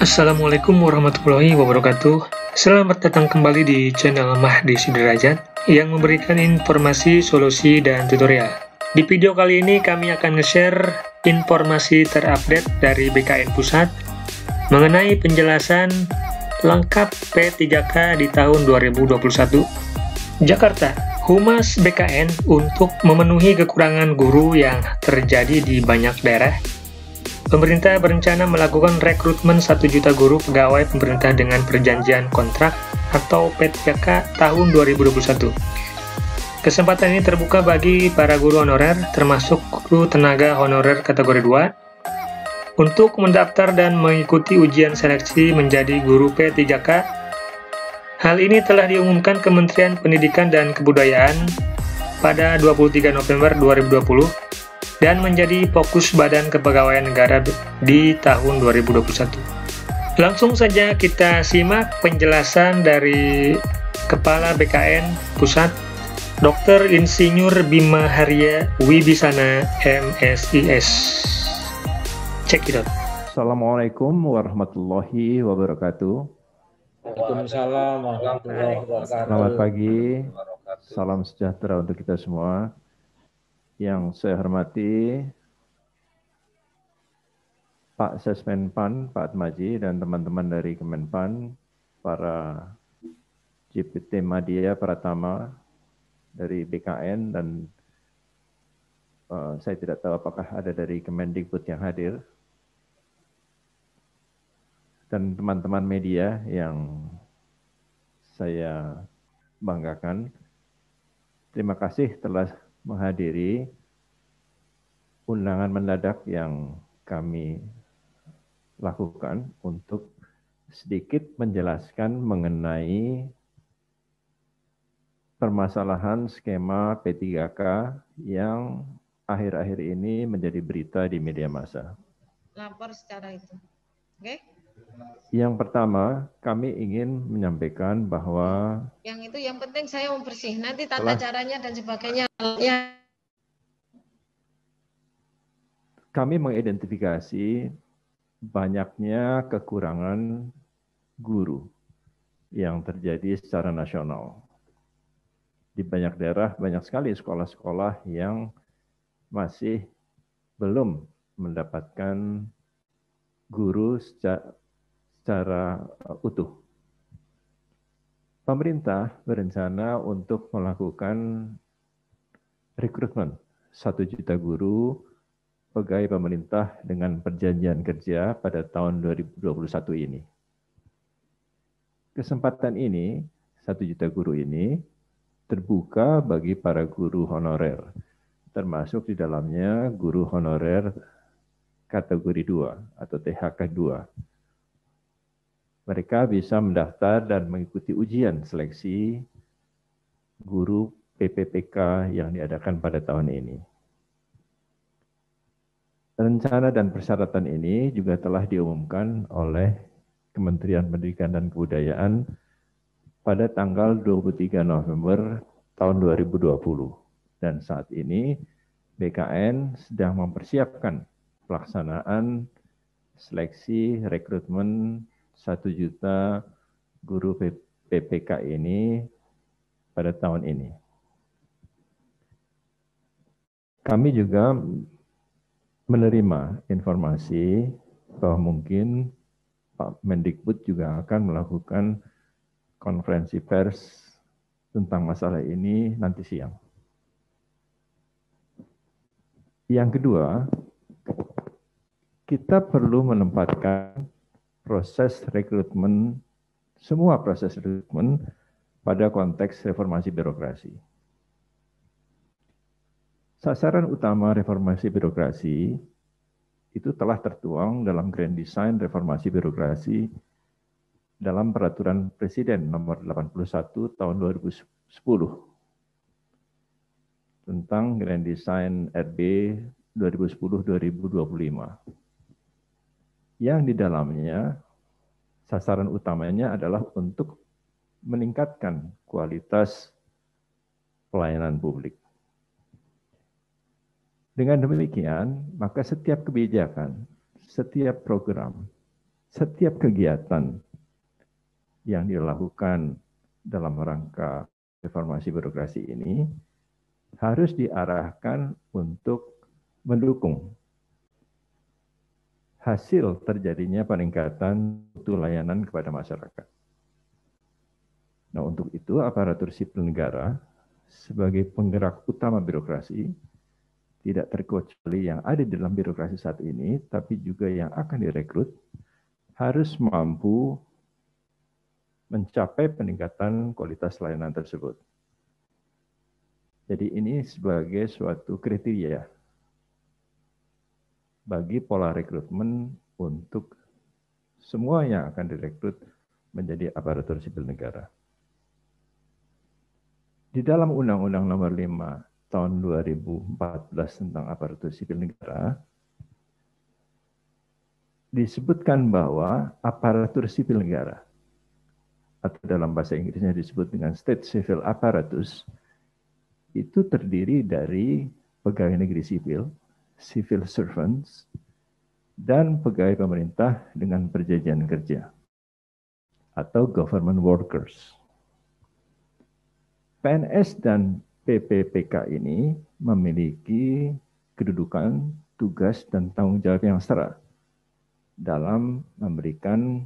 Assalamualaikum warahmatullahi wabarakatuh. Selamat datang kembali di channel Mahdi Sudrajat yang memberikan informasi, solusi, dan tutorial. Di video kali ini kami akan nge-share informasi terupdate dari BKN Pusat mengenai penjelasan lengkap P3K di tahun 2021. Jakarta, Humas BKN untuk memenuhi kekurangan guru yang terjadi di banyak daerah. Pemerintah berencana melakukan rekrutmen 1 juta guru pegawai pemerintah dengan perjanjian kontrak atau P3K tahun 2021. Kesempatan ini terbuka bagi para guru honorer, termasuk guru tenaga honorer kategori 2, untuk mendaftar dan mengikuti ujian seleksi menjadi guru P3K. Hal ini telah diumumkan Kementerian Pendidikan dan Kebudayaan pada 23 November 2020. Dan menjadi fokus Badan Kepegawaian Negara di tahun 2021. Langsung saja kita simak penjelasan dari Kepala BKN Pusat, Dr. Insinyur Bima Haria Wibisana, MSIS. Cekidot. Assalamualaikum warahmatullahi wabarakatuh. Waalaikumsalam warahmatullahi wabarakatuh. Selamat pagi, salam sejahtera untuk kita semua. Yang saya hormati Pak Sesmenpan, Pak Atmaji, dan teman-teman dari Kemenpan, para GPT Madya Pratama dari BKN, dan saya tidak tahu apakah ada dari Kemendikbud yang hadir, dan teman-teman media yang saya banggakan. Terima kasih telah menghadiri undangan mendadak yang kami lakukan untuk sedikit menjelaskan mengenai permasalahan skema P3K yang akhir-akhir ini menjadi berita di media massa. Lapor secara itu. Oke? Yang pertama, kami ingin menyampaikan bahwa yang penting saya membersih. Nanti tata caranya dan sebagainya. Kami mengidentifikasi banyaknya kekurangan guru yang terjadi secara nasional. Di banyak daerah, banyak sekali sekolah-sekolah yang masih belum mendapatkan guru secara utuh. Pemerintah berencana untuk melakukan rekrutmen 1 juta guru pegawai pemerintah dengan perjanjian kerja pada tahun 2021 ini. Kesempatan ini, 1 juta guru ini, terbuka bagi para guru honorer, termasuk di dalamnya guru honorer kategori 2 atau THK 2. Mereka bisa mendaftar dan mengikuti ujian seleksi guru PPPK yang diadakan pada tahun ini. Rencana dan persyaratan ini juga telah diumumkan oleh Kementerian Pendidikan dan Kebudayaan pada tanggal 23 November tahun 2020. Dan saat ini BKN sedang mempersiapkan pelaksanaan seleksi rekrutmen 1 juta guru PPK ini pada tahun ini. Kami juga menerima informasi bahwa mungkin Pak Mendikbud juga akan melakukan konferensi pers tentang masalah ini nanti siang. Yang kedua, kita perlu menempatkan proses rekrutmen, semua proses rekrutmen pada konteks reformasi birokrasi. Sasaran utama reformasi birokrasi itu telah tertuang dalam Grand Design Reformasi Birokrasi dalam Peraturan Presiden Nomor 81 Tahun 2010 tentang Grand Design RB 2010-2025. Yang di dalamnya sasaran utamanya adalah untuk meningkatkan kualitas pelayanan publik. Dengan demikian, maka setiap kebijakan, setiap program, setiap kegiatan yang dilakukan dalam rangka reformasi birokrasi ini harus diarahkan untuk mendukung hasil terjadinya peningkatan mutu layanan kepada masyarakat. Nah, untuk itu aparatur sipil negara sebagai penggerak utama birokrasi tidak terkecuali yang ada di dalam birokrasi saat ini, tapi juga yang akan direkrut harus mampu mencapai peningkatan kualitas layanan tersebut. Jadi ini sebagai suatu kriteria bagi pola rekrutmen untuk semua yang akan direkrut menjadi aparatur sipil negara. Di dalam Undang-Undang Nomor 5 Tahun 2014 tentang aparatur sipil negara, disebutkan bahwa aparatur sipil negara, atau dalam bahasa Inggrisnya disebut dengan State Civil Apparatus, itu terdiri dari pegawai negeri sipil, civil servants, dan pegawai pemerintah dengan perjanjian kerja atau government workers. PNS dan PPPK ini memiliki kedudukan, tugas, dan tanggung jawab yang setara dalam memberikan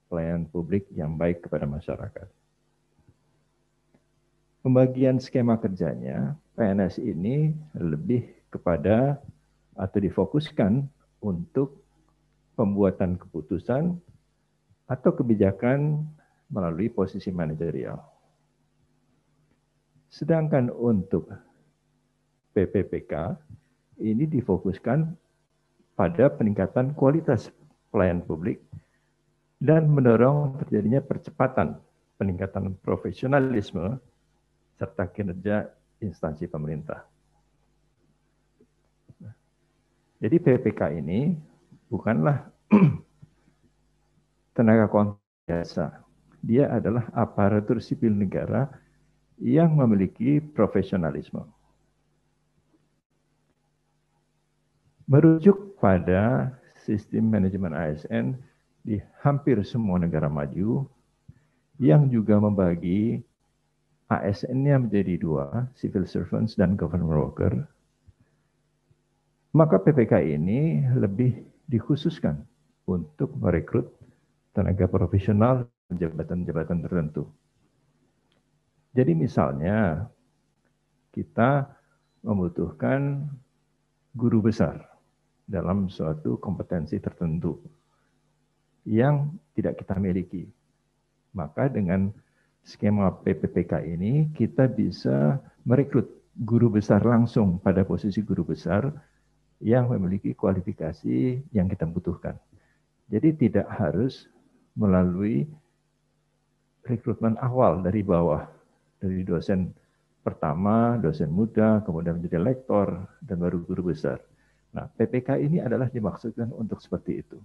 pelayanan publik yang baik kepada masyarakat. Pembagian skema kerjanya, PNS ini lebih kepada atau difokuskan untuk pembuatan keputusan atau kebijakan melalui posisi manajerial. Sedangkan untuk PPPK ini difokuskan pada peningkatan kualitas pelayanan publik dan mendorong terjadinya percepatan peningkatan profesionalisme serta kinerja instansi pemerintah. Jadi PPK ini bukanlah tenaga kontrak biasa. Dia adalah aparatur sipil negara yang memiliki profesionalisme. Merujuk pada sistem manajemen ASN di hampir semua negara maju yang juga membagi ASN-nya menjadi dua, civil servants dan government worker, maka PPK ini lebih dikhususkan untuk merekrut tenaga profesional jabatan-jabatan tertentu. Jadi misalnya kita membutuhkan guru besar dalam suatu kompetensi tertentu yang tidak kita miliki. Maka dengan skema PPPK ini kita bisa merekrut guru besar langsung pada posisi guru besar yang memiliki kualifikasi yang kita butuhkan. Jadi tidak harus melalui rekrutmen awal dari bawah, dari dosen pertama, dosen muda, kemudian menjadi lektor, dan baru guru besar. Nah, PPK ini adalah dimaksudkan untuk seperti itu.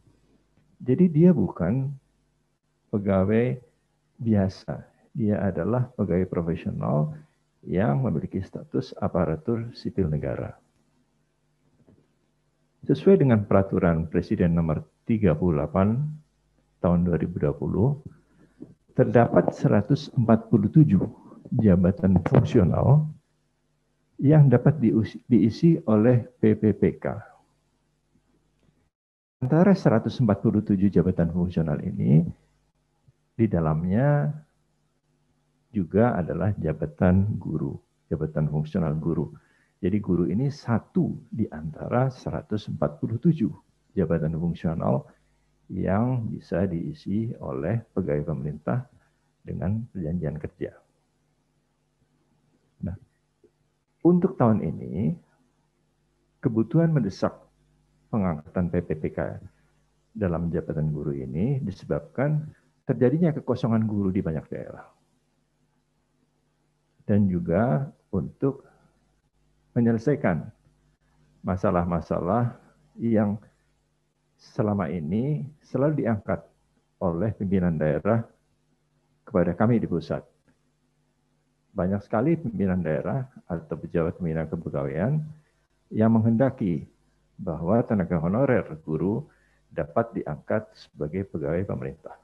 Jadi dia bukan pegawai biasa, dia adalah pegawai profesional yang memiliki status aparatur sipil negara. Sesuai dengan peraturan Presiden nomor 38 tahun 2020, terdapat 147 jabatan fungsional yang dapat diisi oleh PPPK. Antara 147 jabatan fungsional ini, di dalamnya juga adalah jabatan guru, jabatan fungsional guru. Jadi guru ini satu di antara 147 jabatan fungsional yang bisa diisi oleh pegawai pemerintah dengan perjanjian kerja. Nah, untuk tahun ini, kebutuhan mendesak pengangkatan PPPK dalam jabatan guru ini disebabkan terjadinya kekosongan guru di banyak daerah. Dan juga untuk menyelesaikan masalah-masalah yang selama ini selalu diangkat oleh pimpinan daerah kepada kami di pusat. banyak sekali pimpinan daerah atau pejabat pembina kepegawaian yang menghendaki bahwa tenaga honorer guru dapat diangkat sebagai pegawai pemerintah.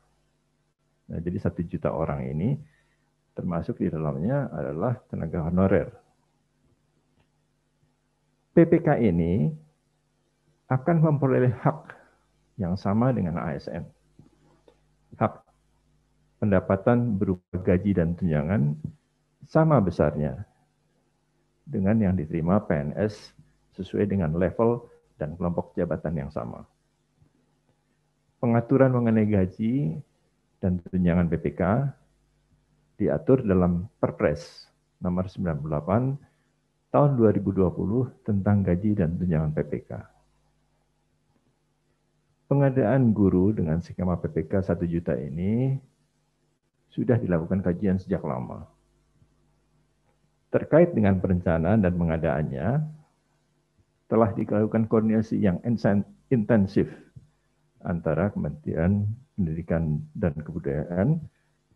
Nah, jadi 1 juta orang ini termasuk di dalamnya adalah tenaga honorer. PPK ini akan memperoleh hak yang sama dengan ASN. Hak pendapatan berupa gaji dan tunjangan sama besarnya dengan yang diterima PNS sesuai dengan level dan kelompok jabatan yang sama. Pengaturan mengenai gaji dan tunjangan PPK diatur dalam Perpres nomor 98 tahun 2020 tentang gaji dan tunjangan PPK. Pengadaan guru dengan skema PPK 1 juta ini sudah dilakukan kajian sejak lama. Terkait dengan perencanaan dan pengadaannya, telah dilakukan koordinasi yang intensif antara Kementerian Pendidikan dan Kebudayaan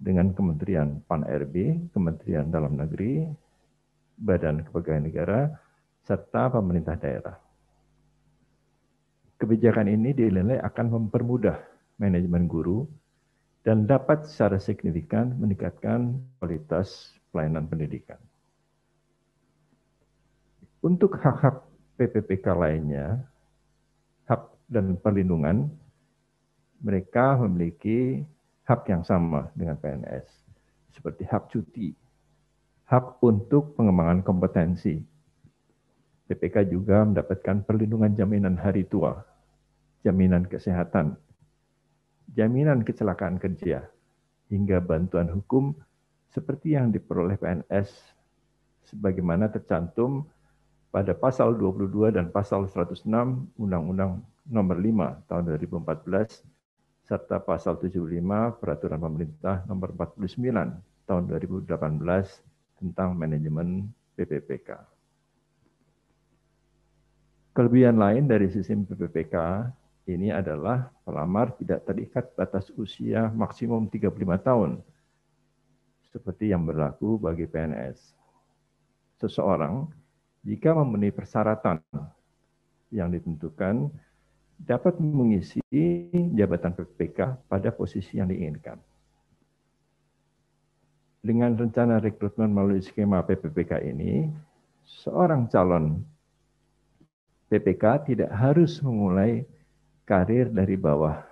dengan Kementerian Pan-RB, Kementerian Dalam Negeri, Badan Kepegawaian Negara, serta pemerintah daerah. Kebijakan ini dinilai akan mempermudah manajemen guru dan dapat secara signifikan meningkatkan kualitas pelayanan pendidikan. Untuk hak-hak PPPK lainnya, hak dan perlindungan, mereka memiliki hak yang sama dengan PNS, seperti hak cuti, hak untuk pengembangan kompetensi. PPK juga mendapatkan perlindungan jaminan hari tua, jaminan kesehatan, jaminan kecelakaan kerja, hingga bantuan hukum seperti yang diperoleh PNS sebagaimana tercantum pada pasal 22 dan pasal 106 Undang-Undang Nomor 5 Tahun 2014 serta pasal 75 Peraturan Pemerintah Nomor 49 Tahun 2018 tentang manajemen PPPK. Kelebihan lain dari sistem PPPK ini adalah pelamar tidak terikat batas usia maksimum 35 tahun seperti yang berlaku bagi PNS. Seseorang jika memenuhi persyaratan yang ditentukan, dapat mengisi jabatan PPK pada posisi yang diinginkan. Dengan rencana rekrutmen melalui skema PPPK ini, seorang calon PPK tidak harus memulai karir dari bawah,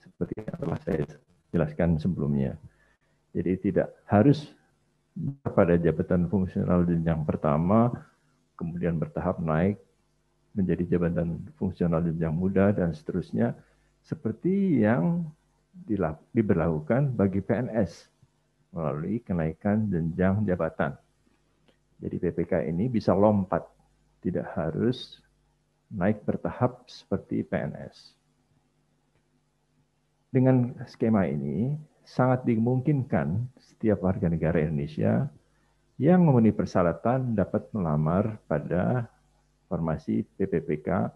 seperti yang telah saya jelaskan sebelumnya. Jadi tidak harus pada jabatan fungsional jenjang pertama, kemudian bertahap naik menjadi jabatan fungsional jenjang muda dan seterusnya, seperti yang diberlakukan bagi PNS melalui kenaikan jenjang jabatan. Jadi PPK ini bisa lompat, tidak harus naik bertahap seperti PNS. Dengan skema ini, sangat dimungkinkan setiap warga negara Indonesia yang memenuhi persyaratan dapat melamar pada formasi PPPK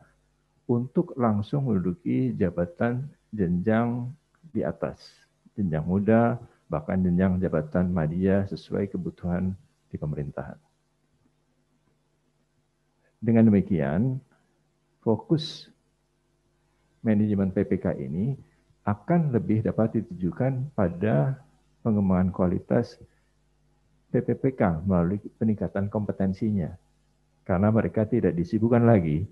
untuk langsung menduduki jabatan jenjang di atas, jenjang muda, bahkan jenjang jabatan madya sesuai kebutuhan di pemerintahan. Dengan demikian, fokus manajemen PPK ini akan lebih dapat ditujukan pada pengembangan kualitas PPPK melalui peningkatan kompetensinya, karena mereka tidak disibukkan lagi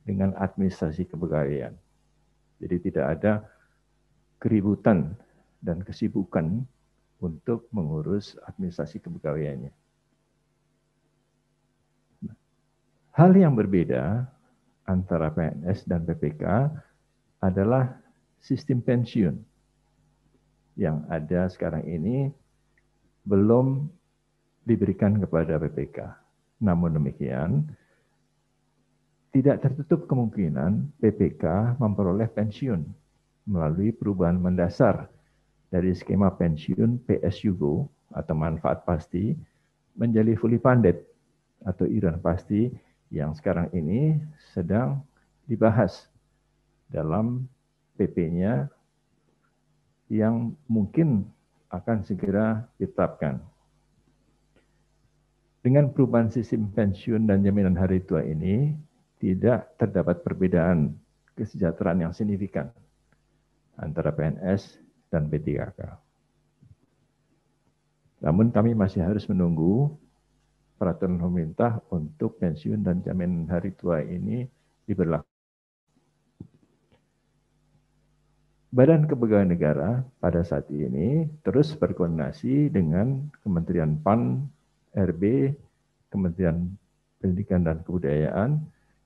dengan administrasi kepegawaian. Jadi tidak ada keributan dan kesibukan untuk mengurus administrasi kepegawaiannya. Hal yang berbeda antara PNS dan PPK adalah sistem pensiun yang ada sekarang ini belum diberikan kepada PPK. Namun demikian, tidak tertutup kemungkinan PPK memperoleh pensiun melalui perubahan mendasar dari skema pensiun PSUGO atau manfaat pasti menjadi fully funded atau iuran pasti yang sekarang ini sedang dibahas dalam PP-nya yang mungkin akan segera ditetapkan. Dengan perubahan sistem pensiun dan jaminan hari tua ini, tidak terdapat perbedaan kesejahteraan yang signifikan antara PNS dan P3K. Namun kami masih harus menunggu peraturan pemerintah untuk pensiun dan jaminan hari tua ini diberlakukan. Badan Kepegawaian Negara pada saat ini terus berkoordinasi dengan Kementerian PAN, RB, Kementerian Pendidikan dan Kebudayaan,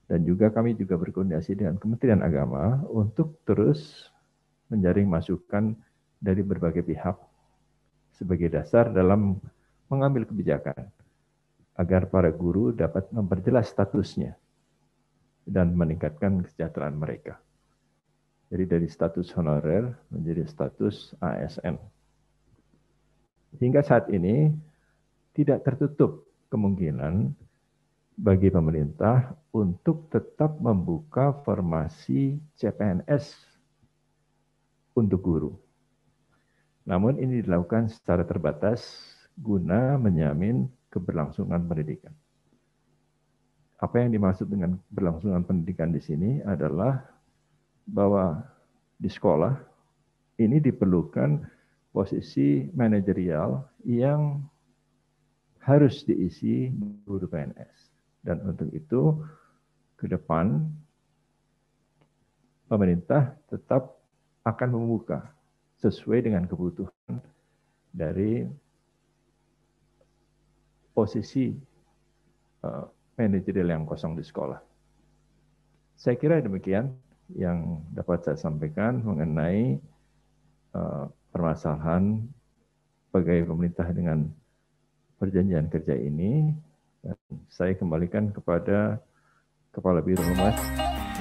dan juga kami juga berkoordinasi dengan Kementerian Agama untuk terus menjaring masukan dari berbagai pihak sebagai dasar dalam mengambil kebijakan agar para guru dapat memperjelas statusnya dan meningkatkan kesejahteraan mereka. Jadi dari status honorer menjadi status ASN. Hingga saat ini tidak tertutup kemungkinan bagi pemerintah untuk tetap membuka formasi CPNS untuk guru. Namun ini dilakukan secara terbatas guna menjamin keberlangsungan pendidikan. Apa yang dimaksud dengan keberlangsungan pendidikan di sini adalah bahwa di sekolah ini diperlukan posisi manajerial yang harus diisi guru PNS. Dan untuk itu, ke depan pemerintah tetap akan membuka sesuai dengan kebutuhan dari posisi manajerial yang kosong di sekolah. Saya kira demikian yang dapat saya sampaikan mengenai permasalahan pegawai pemerintah dengan perjanjian kerja ini. Dan saya kembalikan kepada Kepala Biro Humas.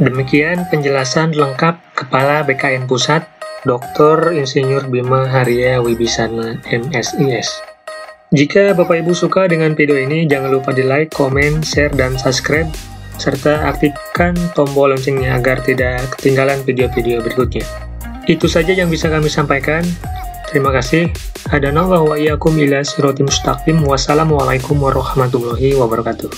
Demikian penjelasan lengkap Kepala BKN Pusat, Dr. Insinyur Bima Haria Wibisana, MSIS. Jika Bapak Ibu suka dengan video ini, jangan lupa di like, komen, share, dan subscribe, serta aktifkan tombol loncengnya agar tidak ketinggalan video-video berikutnya. Itu saja yang bisa kami sampaikan. Terima kasih. Hadanallahu wa iyyakum ila siratal mustaqim. Wassalamualaikum warahmatullahi wabarakatuh.